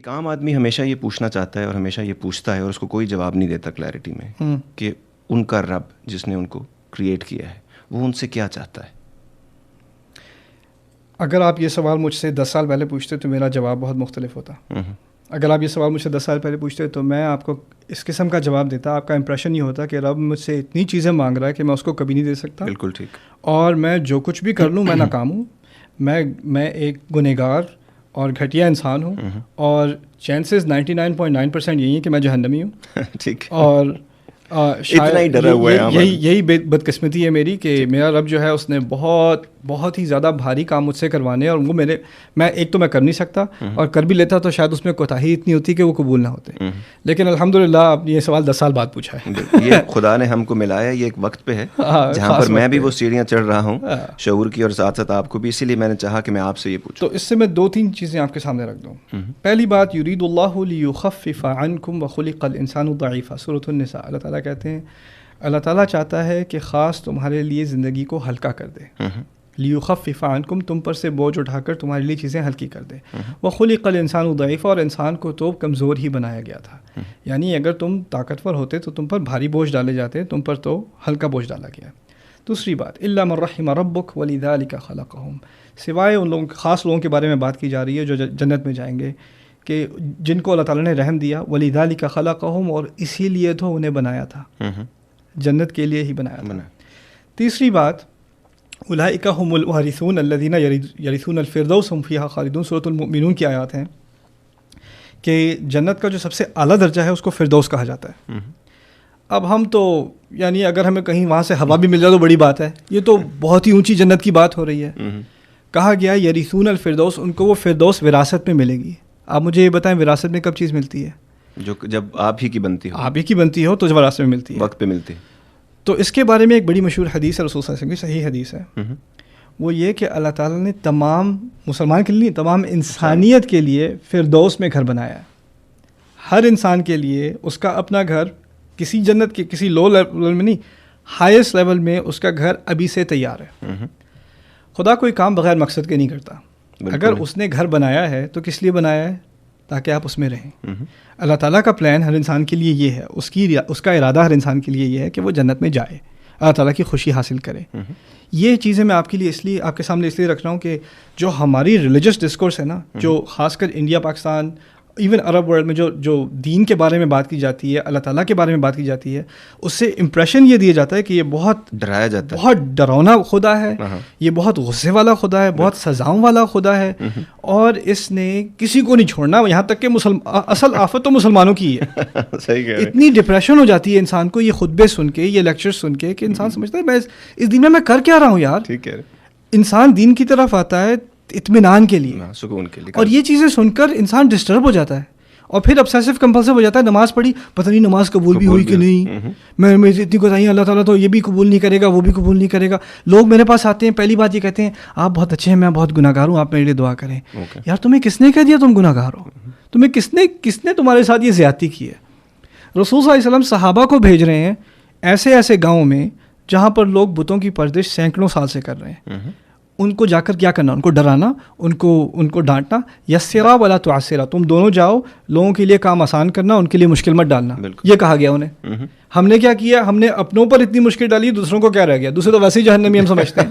ایک عام آدمی ہمیشہ یہ پوچھنا چاہتا ہے اور ہمیشہ یہ پوچھتا ہے اور اس کو کوئی جواب نہیں دیتا کلیئرٹی میں کہ ان کا رب جس نے ان کو کریٹ کیا ہے وہ ان سے کیا چاہتا ہے. اگر آپ یہ سوال مجھ سے 10 سال پہلے پوچھتے تو میرا جواب بہت مختلف ہوتا. اگر آپ یہ سوال مجھ سے 10 سال پہلے پوچھتے تو میں آپ کو اس قسم کا جواب دیتا. آپ کا امپریشن یہ ہوتا کہ رب مجھ سے اتنی چیزیں مانگ رہا ہے کہ میں اس کو کبھی نہیں دے سکتا. بالکل ٹھیک. اور میں جو کچھ بھی کر لوں میں ناکام ہوں. میں ایک گنہگار اور گھٹیا انسان ہوں اور چانسز 99.9% یہی ہیں کہ میں جہنمی ہوں. ٹھیک. اور یہی بدقسمتی ہے میری کہ میرا رب جو ہے اس نے بہت ہی زیادہ بھاری کام مجھ سے کروانے اور وہ میں ایک تو میں کر نہیں سکتا اور کر بھی لیتا تو شاید اس میں کوتاہی اتنی ہوتی کہ وہ قبول نہ ہوتے. لیکن الحمدللہ آپ نے یہ سوال 10 سال بعد پوچھا ہے. یہ خدا نے ہم کو ملایا, یہ ایک وقت پہ ہے جہاں پر میں بھی وہ سیڑھیاں چڑھ رہا ہوں شعور کی, اور ساتھ ساتھ آپ کو بھی. اسی لیے میں نے چاہا کہ میں آپ سے یہ پوچھوں. تو اس سے میں 2-3 چیزیں آپ کے سامنے رکھ دوں. پہلی بات, یرید اللہ لیخفف عنکم وخلق الانسان ضعیفا, سورۃ النساء. اللہ تعالیٰ کہتے ہیں اللہ تعالیٰ چاہتا ہے کہ خاص تمہارے لیے زندگی کو ہلکا کر دے. لیخفف عنکم, تم پر سے بوجھ اٹھا کر تمہارے لیے چیزیں ہلکی کر دے. وخلق الانسان ضعیفا, اور انسان کو تو کمزور ہی بنایا گیا تھا. یعنی اگر تم طاقتور ہوتے تو تم پر بھاری بوجھ ڈالے جاتے, تم پر تو ہلکا بوجھ ڈالا گیا. دوسری بات, الا من رحم ربک ولذلک خلقہم, سوائے ان لوگوں خاص لوگوں کے بارے میں بات کی جا رہی ہے جو جنت میں جائیں گے, کہ جن کو اللہ تعالیٰ نے رحم دیا. ولذلک خلقہم, اور اسی لیے تو انہیں بنایا تھا, جنت کے لیے ہی بنایا تھا. تیسری بات, اولئک ھم الوارثون الذین یرثون الفردوس ھم فیہا خالدون, سورۃ المؤمنون کی آیات ہیں کہ جنت کا جو سب سے اعلیٰ درجہ ہے اس کو فردوس کہا جاتا ہے. اب ہم تو یعنی اگر ہمیں کہیں وہاں سے ہوا بھی مل جائے تو بڑی بات ہے, یہ تو بہت ہی اونچی جنت کی بات ہو رہی ہے. کہا گیا یرثون الفردوس, ان کو وہ فردوس وراثت میں ملے گی. آپ مجھے یہ بتائیں وراثت میں کب چیز ملتی ہے؟ جو جب آپ ہی کی بنتی ہو. آپ ہی کی بنتی ہو تو وراثت میں ملتی ہے, وقت پہ ملتی ہے. تو اس کے بارے میں ایک بڑی مشہور حدیث ہے رسول صلی اللہ علیہ وسلم کی, صحیح حدیث ہے. وہ یہ کہ اللہ تعالیٰ نے تمام مسلمان کے لیے, تمام انسانیت کے لیے فردوس میں گھر بنایا ہے. ہر انسان کے لیے اس کا اپنا گھر, کسی جنت کے کسی لو لیول میں نہیں, ہائیسٹ لیول میں اس کا گھر ابھی سے تیار ہے. خدا کوئی کام بغیر مقصد کے نہیں کرتا. اگر اس نے گھر بنایا ہے تو کس لیے بنایا ہے؟ تاکہ آپ اس میں رہیں. اللہ تعالیٰ کا پلان ہر انسان کے لیے یہ ہے, اس کا ارادہ ہر انسان کے لیے یہ ہے کہ وہ جنت میں جائے, اللہ تعالیٰ کی خوشی حاصل کرے. یہ چیزیں میں آپ کے لیے اس لیے آپ کے سامنے اس لیے رکھ رہا ہوں کہ جو ہماری ریلیجس ڈسکورس ہے نا, جو خاص کر India, Pakistan, even Arab world میں جو دین کے بارے میں بات کی جاتی ہے, اللہ تعالیٰ کے بارے میں بات کی جاتی ہے, اس سے امپریشن یہ دیا جاتا ہے کہ یہ بہت ڈرایا جاتا ہے, بہت ڈرونا خدا ہے, یہ بہت غصے والا خدا ہے, بہت سزاؤں والا خدا ہے, اور اس نے کسی کو نہیں چھوڑنا, یہاں تک کہ اصل آفت تو مسلمانوں کی ہے. اتنی ڈپریشن ہو جاتی ہے انسان کو یہ خطبے سن کے, یہ لیکچر سن کے, کہ انسان سمجھتا ہے میں اس دن میں کر کیا رہا ہوں یار. انسان دین کی طرف آتا ہے اطمینان کے لیے, سکون کے لیے, اور یہ چیزیں سن کر انسان ڈسٹرب ہو جاتا ہے اور پھر obsessive compulsive ہو جاتا ہے. نماز پڑھی, پتہ نہیں نماز قبول بھی ہوئی کہ نہیں, میں اتنی کوتاہیاں, اللہ تعالیٰ تو یہ بھی قبول نہیں کرے گا, وہ بھی قبول نہیں کرے گا. لوگ میرے پاس آتے ہیں, پہلی بات یہ کہتے ہیں آپ بہت اچھے ہیں, میں بہت گناہ گار ہوں, آپ میرے لیے دعا کریں. یار تمہیں کس نے کہہ دیا تم گناہ گار ہو؟ تمہیں کس نے تمہارے ساتھ یہ زیادتی کی ہے؟ رسول صلی اللہ علیہ وسلم صحابہ کو بھیج رہے ہیں ایسے گاؤں میں جہاں پر لوگ بتوں کی پرورش سینکڑوں سال سے کر رہے ہیں. ان کو جا کر کیا کرنا؟ ان کو ڈرانا, ان کو ڈانٹنا. یسرا ولا تعسرا, تم دونوں جاؤ, لوگوں کے لیے کام آسان کرنا, ان کے لیے مشکل مت ڈالنا. یہ کہا گیا انہیں. ہم نے کیا کیا؟ ہم نے اپنوں پر اتنی مشکل ڈالی, دوسروں کو کیا رہ گیا؟ دوسرے تو ویسے ہی جہنمی ہم سمجھتے ہیں.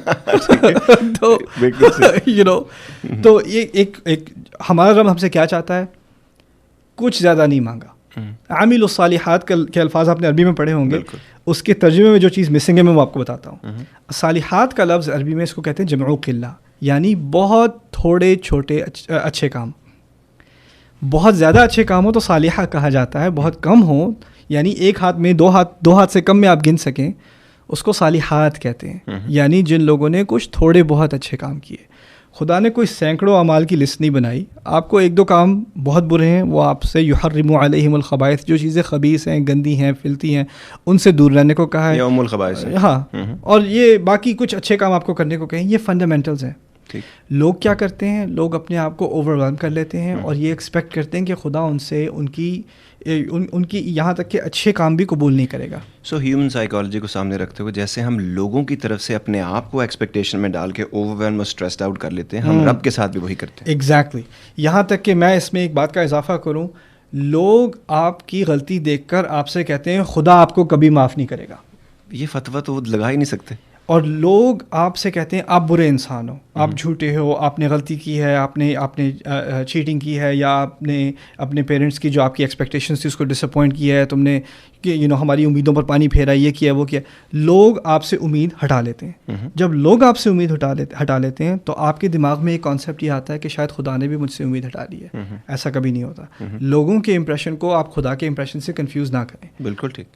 تو یہ ایک ہمارا رب ہم سے کیا چاہتا ہے؟ کچھ زیادہ نہیں مانگا. عامل الصالحات کے الفاظ آپ نے عربی میں پڑھے ہوں گے, اس کے ترجمے میں جو چیز مسنگ ہے میں وہ آپ کو بتاتا ہوں. صالحات کا لفظ عربی میں اس کو کہتے ہیں جمع قلہ, یعنی بہت تھوڑے چھوٹے اچھے کام. بہت زیادہ اچھے کام ہو تو صالحہ کہا جاتا ہے, بہت کم ہو یعنی ایک ہاتھ میں دو ہاتھ سے کم میں آپ گن سکیں, اس کو صالحات کہتے ہیں. یعنی جن لوگوں نے کچھ تھوڑے بہت اچھے کام کیے. خدا نے کوئی سینکڑوں اعمال کی لسٹ نہیں بنائی. آپ کو 1-2 کام بہت برے ہیں, وہ آپ سے یحرم علیہم الخبائث, جو چیزیں خبیث ہیں, گندی ہیں, فلتی ہیں, ان سے دور رہنے کو کہا ہے. یہ ام الخبائث ہے. ہاں, اور یہ باقی کچھ اچھے کام آپ کو کرنے کو کہیں. یہ فنڈامنٹلز ہیں. لوگ کیا کرتے ہیں, لوگ اپنے آپ کو اوور ویلم کر لیتے ہیں اور یہ ایکسپیکٹ کرتے ہیں کہ خدا ان سے ان کی یہاں تک کہ اچھے کام بھی قبول نہیں کرے گا. سو ہیومن سائیکالوجی کو سامنے رکھتے ہوئے جیسے ہم لوگوں کی طرف سے اپنے آپ کو ایکسپیکٹیشن میں ڈال کے اوور ویلم اور اسٹریسڈ آؤٹ کر لیتے ہیں, ہم رب کے ساتھ بھی وہی کرتے ہیں. ایگزیکٹلی. یہاں تک کہ میں اس میں ایک بات کا اضافہ کروں, لوگ آپ کی غلطی دیکھ کر آپ سے کہتے ہیں خدا آپ کو کبھی معاف نہیں کرے گا. یہ فتویٰ تو وہ لگا ہی نہیں سکتے. اور لوگ آپ سے کہتے ہیں آپ برے انسان ہو, آپ جھوٹے ہو, آپ نے غلطی کی ہے, آپ نے چیٹنگ کی ہے, یا آپ نے اپنے پیرنٹس کی جو آپ کی ایکسپیکٹیشنس تھی اس کو ڈساپوائنٹ کیا ہے, تم نے کہ ہماری امیدوں پر پانی پھیرا, یہ کیا وہ کیا. لوگ آپ سے امید ہٹا لیتے ہیں. جب لوگ آپ سے امید ہٹا لیتے ہیں تو آپ کے دماغ میں ایک کانسیپٹ یہ آتا ہے کہ شاید خدا نے بھی مجھ سے امید ہٹا لی ہے. ایسا کبھی نہیں ہوتا. لوگوں کے امپریشن کو آپ خدا کے امپریشن سے کنفیوز نہ کریں. بالکل ٹھیک.